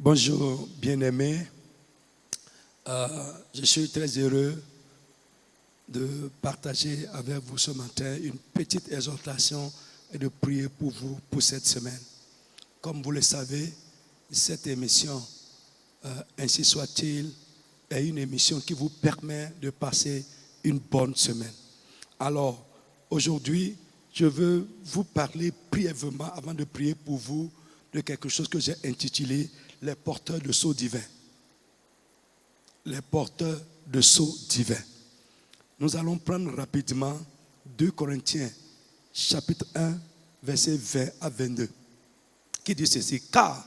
Bonjour bien-aimés, je suis très heureux de partager avec vous ce matin une petite exhortation et de prier pour vous pour cette semaine. Comme vous le savez, cette émission, ainsi soit-il, est une émission qui vous permet de passer une bonne semaine. Alors, aujourd'hui, je veux vous parler brièvement, avant de prier pour vous, de quelque chose que j'ai intitulé « Les porteurs de sceaux divins ». Les porteurs de sceaux divins. Nous allons prendre rapidement 2 Corinthiens, chapitre 1, versets 20 à 22, qui dit ceci. « Car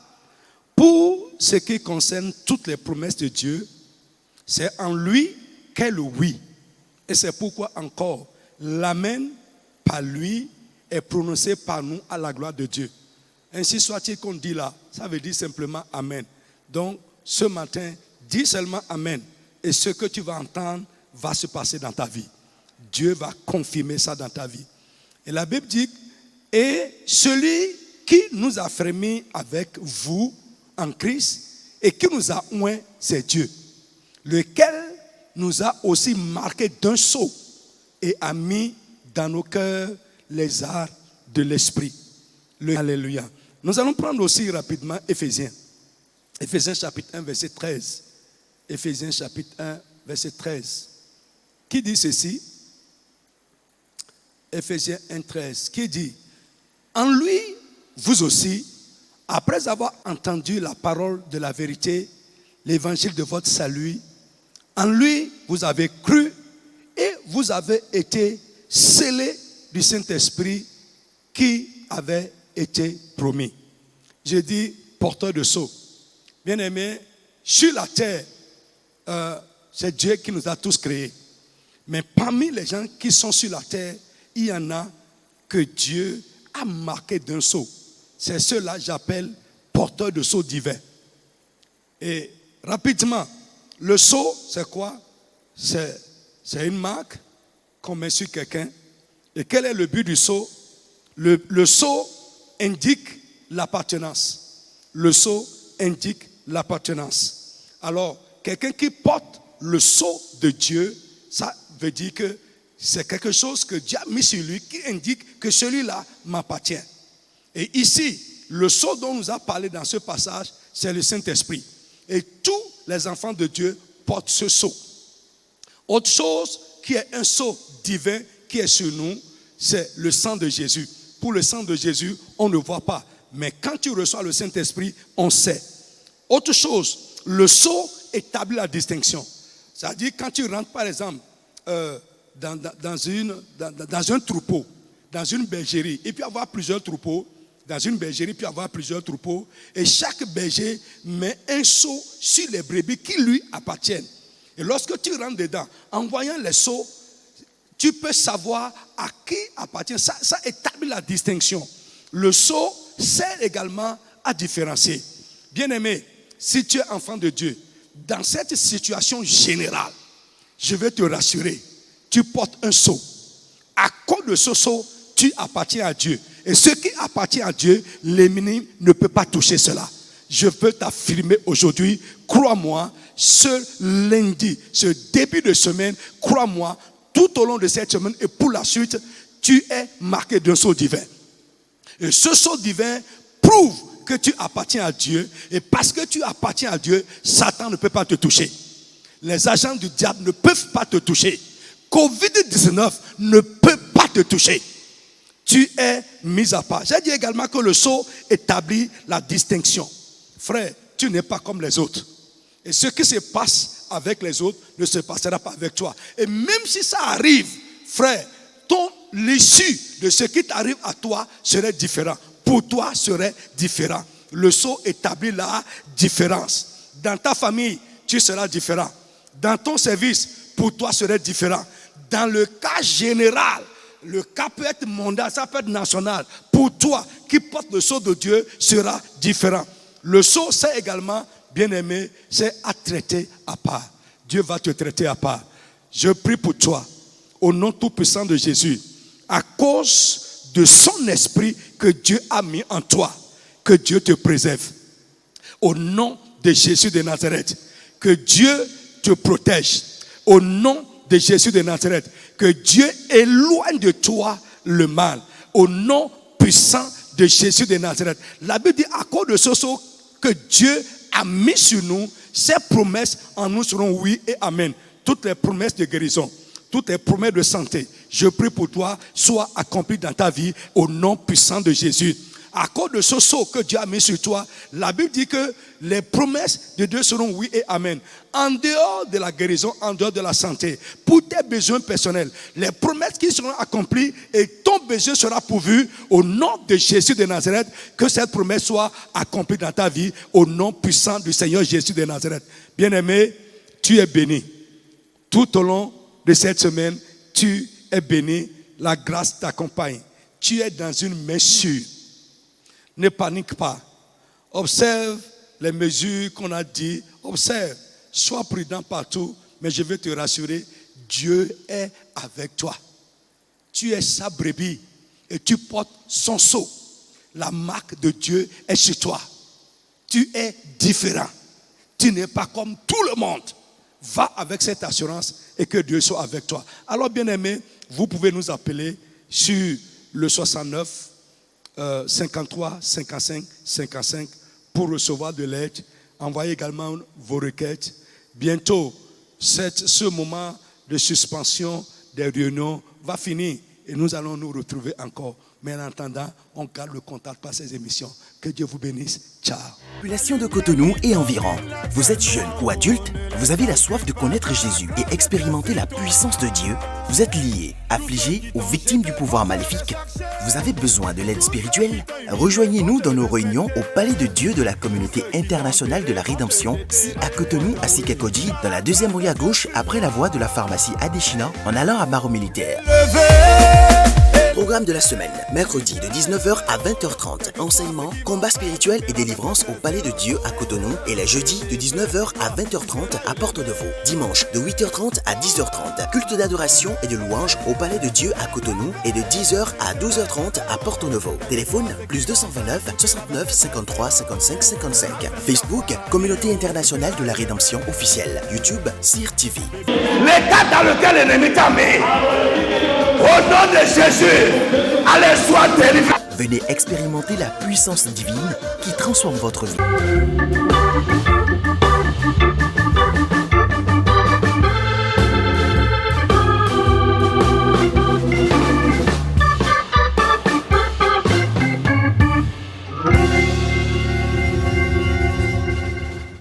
pour ce qui concerne toutes les promesses de Dieu, c'est en lui qu'est le oui. Et c'est pourquoi encore l'amen par lui est prononcé par nous à la gloire de Dieu. » Ainsi soit-il qu'on dit là, ça veut dire simplement amen. Donc, ce matin, dis seulement amen. Et ce que tu vas entendre va se passer dans ta vie. Dieu va confirmer ça dans ta vie. Et la Bible dit, et celui qui nous a frémis avec vous en Christ et qui nous a oints, c'est Dieu, lequel nous a aussi marqué d'un sceau et a mis dans nos cœurs les arts de l'esprit. Alléluia. Nous allons prendre aussi rapidement Éphésiens. Éphésiens chapitre 1, verset 13. Éphésiens chapitre 1, verset 13. Qui dit ceci? Éphésiens 1, 13. Qui dit, en lui, vous aussi, après avoir entendu la parole de la vérité, l'évangile de votre salut, en lui, vous avez cru et vous avez été scellés du Saint-Esprit qui avait été promis. J'ai dit porteur de sceaux. Bien-aimés, sur la terre, c'est Dieu qui nous a tous créés. Mais parmi les gens qui sont sur la terre, il y en a que Dieu a marqué d'un sceau. C'est ceux-là que j'appelle porteurs de sceaux divins. Et rapidement, le sceau, c'est quoi? C'est une marque qu'on met sur quelqu'un. Et quel est le but du sceau? Le sceau indique l'appartenance. Le sceau indique l'appartenance. Alors, quelqu'un qui porte le sceau de Dieu, ça veut dire que c'est quelque chose que Dieu a mis sur lui qui indique que celui-là m'appartient. Et ici, le sceau dont on nous a parlé dans ce passage, c'est le Saint-Esprit. Et tous les enfants de Dieu portent ce sceau. Autre chose qui est un sceau divin qui est sur nous, c'est le sang de Jésus. Pour le sang de Jésus, on ne voit pas. Mais quand tu reçois le Saint-Esprit, on sait. Autre chose, le sceau établit la distinction. C'est-à-dire quand tu rentres, par exemple, dans un troupeau, dans une bergerie, il peut y avoir plusieurs troupeaux. Dans une bergerie, il peut y avoir plusieurs troupeaux. Et chaque berger met un sceau sur les brebis qui lui appartiennent. Et lorsque tu rentres dedans, en voyant les sceaux, tu peux savoir à qui appartient. Ça établit la distinction. Le sceau sert également à différencier. Bien-aimé, si tu es enfant de Dieu, dans cette situation générale, je vais te rassurer, tu portes un sceau. À cause de ce sceau, tu appartiens à Dieu. Et ce qui appartient à Dieu, l'ennemi ne peut pas toucher cela. Je peux t'affirmer aujourd'hui, crois-moi, ce lundi, ce début de semaine, crois-moi, tout au long de cette semaine et pour la suite, tu es marqué d'un sceau divin. Et ce sceau divin prouve que tu appartiens à Dieu. Et parce que tu appartiens à Dieu, Satan ne peut pas te toucher. Les agents du diable ne peuvent pas te toucher. Covid-19 ne peut pas te toucher. Tu es mis à part. J'ai dit également que le sceau établit la distinction. Frère, tu n'es pas comme les autres. Et ce qui se passe avec les autres ne se passera pas avec toi. Et même si ça arrive, frère, l'issue de ce qui t'arrive à toi serait différent. Pour toi serait différent. Le sceau établit la différence. Dans ta famille, tu seras différent. Dans ton service, pour toi serait différent. Dans le cas général, le cas peut être mondial, ça peut être national. Pour toi qui porte le sceau de Dieu sera différent. Le sceau, c'est également, bien-aimé, c'est à traiter à part. Dieu va te traiter à part. Je prie pour toi, au nom tout-puissant de Jésus, à cause de son esprit que Dieu a mis en toi, que Dieu te préserve. Au nom de Jésus de Nazareth, que Dieu te protège. Au nom de Jésus de Nazareth, que Dieu éloigne de toi le mal. Au nom puissant de Jésus de Nazareth. La Bible dit à cause de ce sceau que Dieu a mis sur nous, ses promesses en nous seront oui et amen. Toutes les promesses de guérison, toutes les promesses de santé, je prie pour toi, soient accomplies dans ta vie au nom puissant de Jésus. À cause de ce sceau que Dieu a mis sur toi, la Bible dit que les promesses de Dieu seront oui et amen. En dehors de la guérison, en dehors de la santé, pour tes besoins personnels, les promesses qui seront accomplies et ton besoin sera pourvu au nom de Jésus de Nazareth, que cette promesse soit accomplie dans ta vie au nom puissant du Seigneur Jésus de Nazareth. Bien-aimé, tu es béni. Tout au long de cette semaine, tu es béni. La grâce t'accompagne. Tu es dans une main sûre. Ne panique pas. Observe les mesures qu'on a dit. Observe. Sois prudent partout. Mais je veux te rassurer, Dieu est avec toi. Tu es sa brebis et tu portes son sceau. La marque de Dieu est sur toi. Tu es différent. Tu n'es pas comme tout le monde. Va avec cette assurance et que Dieu soit avec toi. Alors, bien-aimés, vous pouvez nous appeler sur le 69 53 55 55 pour recevoir de l'aide. Envoyez également vos requêtes. Bientôt, ce moment de suspension des réunions va finir et nous allons nous retrouver encore. Mais en attendant, on garde le contact par ces émissions. Que Dieu vous bénisse. Ciao. Population de Cotonou et environ. Vous êtes jeune ou adulte, vous avez la soif de connaître Jésus et expérimenter la puissance de Dieu. Vous êtes lié, affligé ou victime du pouvoir maléfique. Vous avez besoin de l'aide spirituelle? Rejoignez-nous dans nos réunions au Palais de Dieu de la Communauté internationale de la Rédemption, si à Cotonou, à Sikakoji, dans la deuxième rue à gauche, après la voie de la pharmacie Adéchina, en allant à Maro Militaire. Programme de la semaine, mercredi de 19h à 20h30. Enseignement, combat spirituel et délivrance au Palais de Dieu à Cotonou. Et les jeudis de 19h à 20h30 à Porte-de-Vaux. Dimanche de 8h30 à 10h30. Culte d'adoration et de louange au Palais de Dieu à Cotonou. Et de 10h à 12h30 à Porte-de-Vaux. Téléphone +229 69 53 55 55. Facebook, Communauté internationale de la Rédemption officielle. YouTube, CIR TV. L'état dans lequel l'ennemi t'a mis, au nom de Jésus, allez, sois délivré. Venez expérimenter la puissance divine qui transforme votre vie.